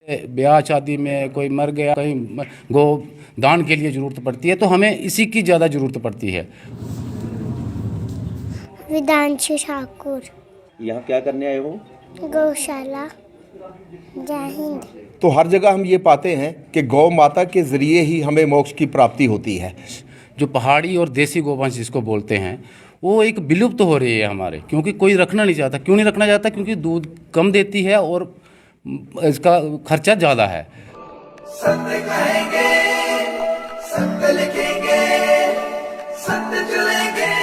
ब्याह शादी में कोई मर गया, कहीं गो दान के लिए ज़रूरत पड़ती है, तो हमें इसी की ज़्यादा ज़रूरत पड़ती है। विदांशु ठाकुर। यहाँ क्या करने आए हो? गौशाला। जय हिंद। तो हर जगह हम ये पाते हैं कि गौ माता के ज़रिए ही हमें मोक्ष की प्राप्ति होती है। जो पहाड़ी और देसी गोवंश जिसको बोलते हैं, वो एक विलुप्त हो रही है हमारे, क्योंकि कोई रखना नहीं चाहता। क्यों नहीं रखना चाहता? क्योंकि दूध कम देती है और इसका खर्चा ज़्यादा है। सत्य कहेंगे, सत्य लिखेंगे, सत्य चलेंगे।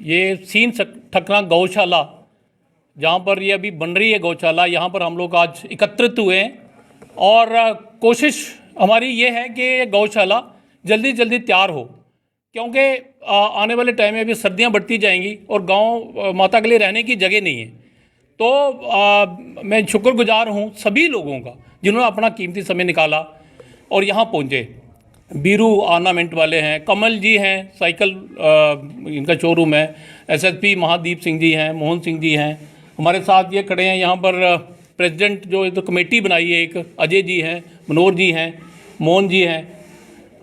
ये सीन ठकरा गौशाला, जहाँ पर ये अभी बन रही है गौशाला, यहाँ पर हम लोग आज एकत्रित हुए हैं और कोशिश हमारी ये है कि ये गौशाला जल्दी जल्दी तैयार हो, क्योंकि आने वाले टाइम में अभी सर्दियाँ बढ़ती जाएंगी और गांव माता के लिए रहने की जगह नहीं है। तो मैं शुक्रगुजार हूँ सभी लोगों का जिन्होंने अपना कीमती समय निकाला और यहाँ पहुँचे। बीरू ऑर्नामेंट वाले हैं, कमल जी हैं, साइकिल इनका शोरूम है, एसएसपी महादीप सिंह जी हैं, मोहन सिंह जी हैं, हमारे साथ ये खड़े हैं। यहाँ पर प्रेसिडेंट जो तो कमेटी बनाई है एक, अजय जी हैं, मनोहर जी हैं, मोहन जी हैं,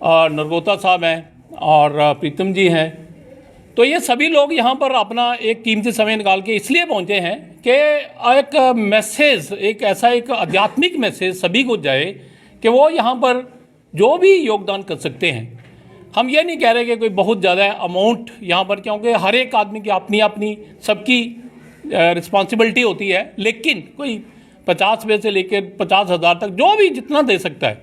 और नरगोता साहब हैं और प्रीतम जी हैं। तो ये सभी लोग यहाँ पर अपना एक कीमती समय निकाल के इसलिए पहुँचे हैं कि एक मैसेज, एक ऐसा एक आध्यात्मिक मैसेज सभी को जाए कि वो यहाँ पर जो भी योगदान कर सकते हैं। हम ये नहीं कह रहे कि कोई बहुत ज़्यादा अमाउंट यहाँ पर, क्योंकि हर एक आदमी की अपनी अपनी सबकी रिस्पॉन्सिबिलिटी होती है, लेकिन कोई 50 रुपये से लेकर 50,000 तक जो भी जितना दे सकता है,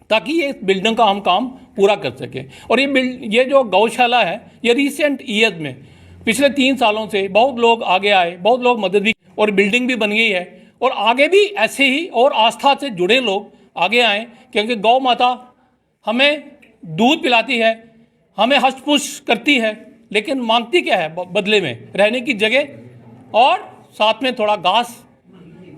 ताकि ये बिल्डिंग का हम काम पूरा कर सकें। और ये जो गौशाला है, ये रिसेंट ईयर्स में पिछले 3 सालों से बहुत लोग आगे आए, बहुत लोग मदद भी, और बिल्डिंग भी बन गई है, और आगे भी ऐसे ही और आस्था से जुड़े लोग आगे आएँ, क्योंकि गौ माता हमें दूध पिलाती है, हमें हष्ट-पुष्ट करती है, लेकिन मांगती क्या है बदले में? रहने की जगह और साथ में थोड़ा घास।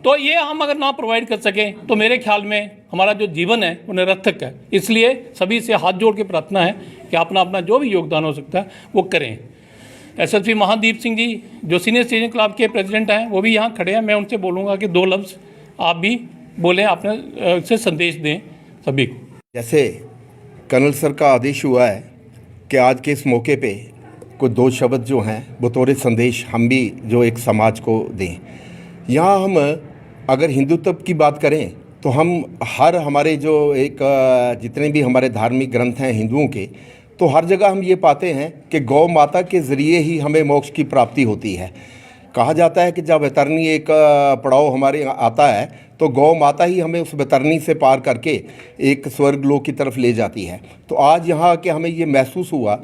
तो ये हम अगर ना प्रोवाइड कर सकें तो मेरे ख्याल में हमारा जो जीवन है वो निरर्थक है। इसलिए सभी से हाथ जोड़ के प्रार्थना है कि अपना अपना जो भी योगदान हो सकता है वो करें। एसएसपी महादीप सिंह जी जो सीनियर सिटीजन क्लब के प्रेसिडेंट हैं, वो भी यहाँ खड़े हैं। मैं उनसे बोलूँगा कि 2 लफ्ज़ आप भी बोलें, अपने से संदेश दें सभी को। जैसे कर्नल सर का आदेश हुआ है कि आज के इस मौके पे कुछ 2 शब्द जो हैं बतौर संदेश हम भी जो एक समाज को दें। यहाँ हम अगर हिंदुत्व की बात करें तो हम हमारे जो एक जितने भी हमारे धार्मिक ग्रंथ हैं हिंदुओं के, तो हर जगह हम ये पाते हैं कि गौ माता के ज़रिए ही हमें मोक्ष की प्राप्ति होती है। कहा जाता है कि जब वैतरणी एक पड़ाव हमारे आता है तो गौ माता ही हमें उस वैतरणी से पार करके एक स्वर्ग लोक की तरफ ले जाती है। तो आज यहाँ आके हमें ये महसूस हुआ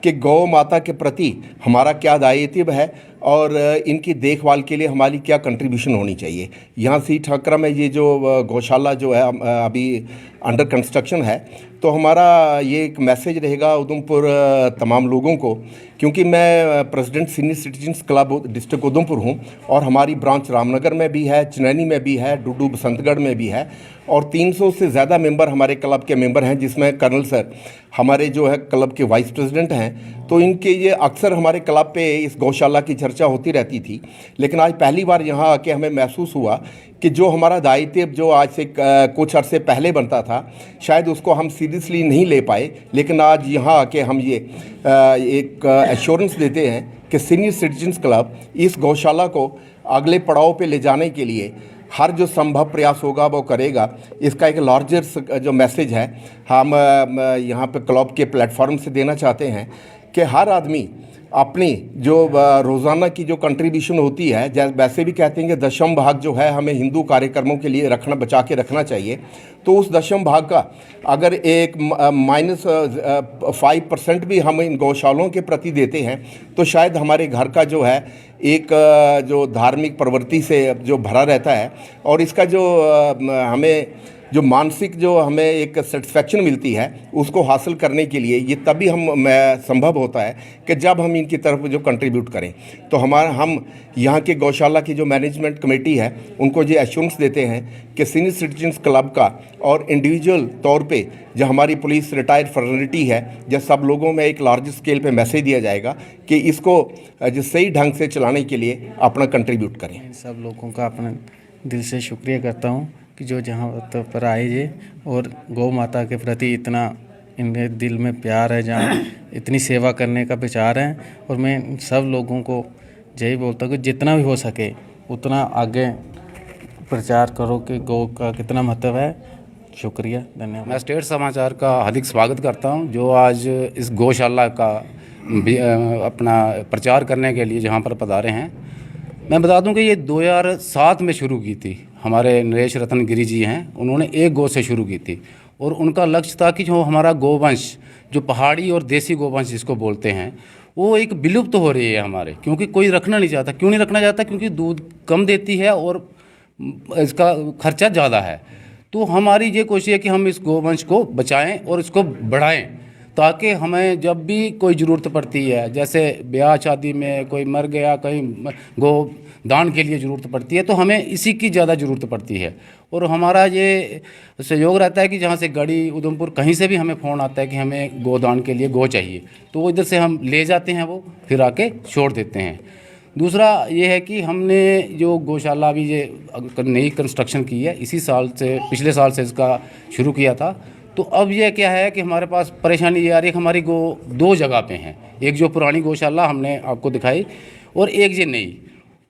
कि गौ माता के प्रति हमारा क्या दायित्व है और इनकी देखभाल के लिए हमारी क्या कंट्रीब्यूशन होनी चाहिए। यहाँ सी ठाकरा में ये जो गौशाला जो है अभी अंडर कंस्ट्रक्शन है, तो हमारा ये एक मैसेज रहेगा उधमपुर तमाम लोगों को, क्योंकि मैं president senior citizens club district Udhampur हूँ और हमारी ब्रांच रामनगर में भी है, चनैनी में भी है, डुडू बसंतगढ़ में भी है, और 300 से ज़्यादा मेंबर हमारे क्लब के मेंबर हैं, जिसमें कर्नल सर हमारे जो है क्लब के वाइस प्रेसिडेंट हैं। तो इनके ये अक्सर हमारे क्लब पे इस गौशाला की चर्चा होती रहती थी, लेकिन आज पहली बार यहाँ आके हमें महसूस हुआ कि जो हमारा दायित्व जो आज से कुछ अरसे पहले बनता था, शायद उसको हम सीरियसली नहीं ले पाए, लेकिन आज यहाँ आके हम ये एक एश्योरेंस देते हैं कि सीनियर सिटीजन्स क्लब इस गौशाला को अगले पड़ाव पे ले जाने के लिए हर जो संभव प्रयास होगा वो करेगा। इसका एक लार्जर जो मैसेज है हम यहाँ पे क्लब के प्लेटफॉर्म से देना चाहते हैं कि हर आदमी अपनी जो रोज़ाना की जो कंट्रीब्यूशन होती है, जैसे वैसे भी कहते हैं कि दशम भाग जो है हमें हिंदू कार्यक्रमों के लिए बचा के रखना चाहिए। तो उस दशम भाग का अगर एक -5% भी हम इन गौशालों के प्रति देते हैं तो शायद हमारे घर का जो है एक जो धार्मिक प्रवृत्ति से जो भरा रहता है, और इसका जो हमें जो मानसिक जो हमें एक सेटिस्फेक्शन मिलती है उसको हासिल करने के लिए ये तभी संभव होता है कि जब हम इनकी तरफ जो कंट्रीब्यूट करें। तो हम यहाँ के गौशाला की जो मैनेजमेंट कमेटी है उनको ये एश्योरेंस देते हैं कि सीनियर सिटीजन्स क्लब का और इंडिविजुअल तौर पे जो हमारी पुलिस रिटायर्ड फर्टर्निटी है, जब सब लोगों में एक लार्ज स्केल पे मैसेज दिया जाएगा कि इसको जो सही ढंग से चलाने के लिए अपना कंट्रीब्यूट करें। सब लोगों का अपने दिल से शुक्रिया करता हूँ कि जो जहाँ पर आए जे और गौ माता के प्रति इतना इनके दिल में प्यार है, जहाँ इतनी सेवा करने का विचार है। और मैं सब लोगों को यही बोलता हूँ कि जितना भी हो सके उतना आगे प्रचार करो कि गौ का कितना महत्व है। शुक्रिया, धन्यवाद। मैं स्टेट समाचार का हार्दिक स्वागत करता हूं, जो आज इस गौशाला का अपना प्रचार करने के लिए जहां पर पधारे हैं। मैं बता दूं कि ये 2007 में शुरू की थी। हमारे नरेश रतन गिरी जी हैं, उन्होंने एक गौ से शुरू की थी और उनका लक्ष्य था कि जो हमारा गोवंश, जो पहाड़ी और देसी गोवंश जिसको बोलते हैं, वो एक विलुप्त हो रही है हमारे, क्योंकि कोई रखना नहीं चाहता। क्यों नहीं रखना चाहता? क्योंकि दूध कम देती है और इसका खर्चा ज़्यादा है। तो हमारी ये कोशिश है कि हम इस गोवंश को बचाएं और इसको बढ़ाएं, ताकि हमें जब भी कोई ज़रूरत पड़ती है, जैसे ब्याह शादी में कोई मर गया, कहीं गो दान के लिए ज़रूरत पड़ती है, तो हमें इसी की ज़्यादा ज़रूरत पड़ती है। और हमारा ये सहयोग रहता है कि जहाँ से गढ़ी, उधमपुर, कहीं से भी हमें फ़ोन आता है कि हमें गोदान के लिए गो चाहिए, तो वो इधर से हम ले जाते हैं, वो फिर आके छोड़ देते हैं। दूसरा ये है कि हमने जो गौशाला अभी ये नई कंस्ट्रक्शन की है, इसी साल से, पिछले साल से इसका शुरू किया था। तो अब ये क्या है कि हमारे पास परेशानी ये आ रही है कि हमारी गो 2 जगह पे हैं। एक जो पुरानी गौशाला हमने आपको दिखाई और एक ये नई,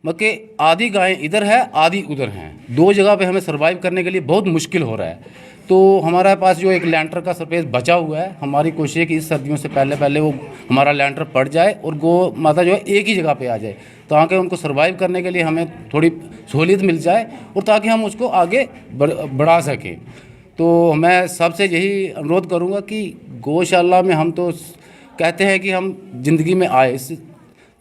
मतलब आधी गायें इधर है, आधी उधर हैं। 2 जगह पे हमें सर्वाइव करने के लिए बहुत मुश्किल हो रहा है। तो हमारे पास जो एक लैंटर का स्पेस बचा हुआ है, हमारी कोशिश है कि इस सर्दियों से पहले वो हमारा लैंटर पड़ जाए और गौ माता जो है एक ही जगह पे आ जाए, ताकि उनको सर्वाइव करने के लिए हमें थोड़ी सहूलियत मिल जाए और ताकि हम उसको आगे बढ़ा सकें। तो मैं सबसे यही अनुरोध करूँगा कि गौशाला में हम तो कहते हैं कि हम ज़िंदगी में आए, इस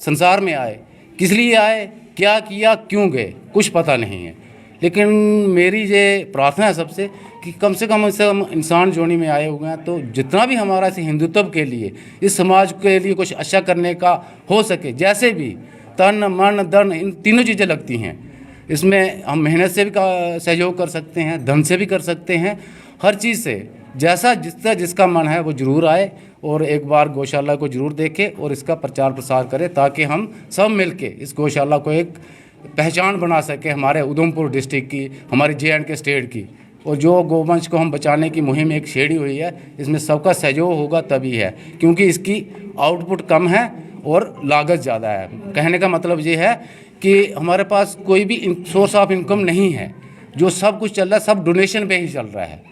संसार में आए, किस लिए आए, क्या किया, क्यों गए, कुछ पता नहीं है। लेकिन मेरी ये प्रार्थना है सबसे कि कम से कम इससे हम इंसान जोनी में आए हुए हैं, तो जितना भी हमारा इस हिंदुत्व के लिए, इस समाज के लिए कुछ अच्छा करने का हो सके, जैसे भी तन मन धन, इन तीनों चीज़ें लगती हैं। इसमें हम मेहनत से भी सहयोग कर सकते हैं, धन से भी कर सकते हैं, हर चीज़ से जैसा जिसका मन है वो ज़रूर आए और एक बार गौशाला को ज़रूर देखे और इसका प्रचार प्रसार करे, ताकि हम सब मिलके इस गौशाला को एक पहचान बना सके हमारे उधमपुर डिस्ट्रिक्ट की, हमारे J&K स्टेट की। और जो गोवंश को हम बचाने की मुहिम एक छेड़ी हुई है, इसमें सबका सहयोग होगा तभी है, क्योंकि इसकी आउटपुट कम है और लागत ज़्यादा है। कहने का मतलब ये है कि हमारे पास कोई भी सोर्स ऑफ इनकम नहीं है, जो सब कुछ चल रहा है सब डोनेशन पे ही चल रहा है।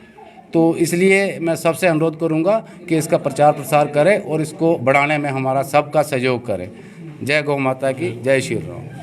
तो इसलिए मैं सबसे अनुरोध करूंगा कि इसका प्रचार प्रसार करें और इसको बढ़ाने में हमारा सबका सहयोग करें। जय गौ माता की, जय श्री राम।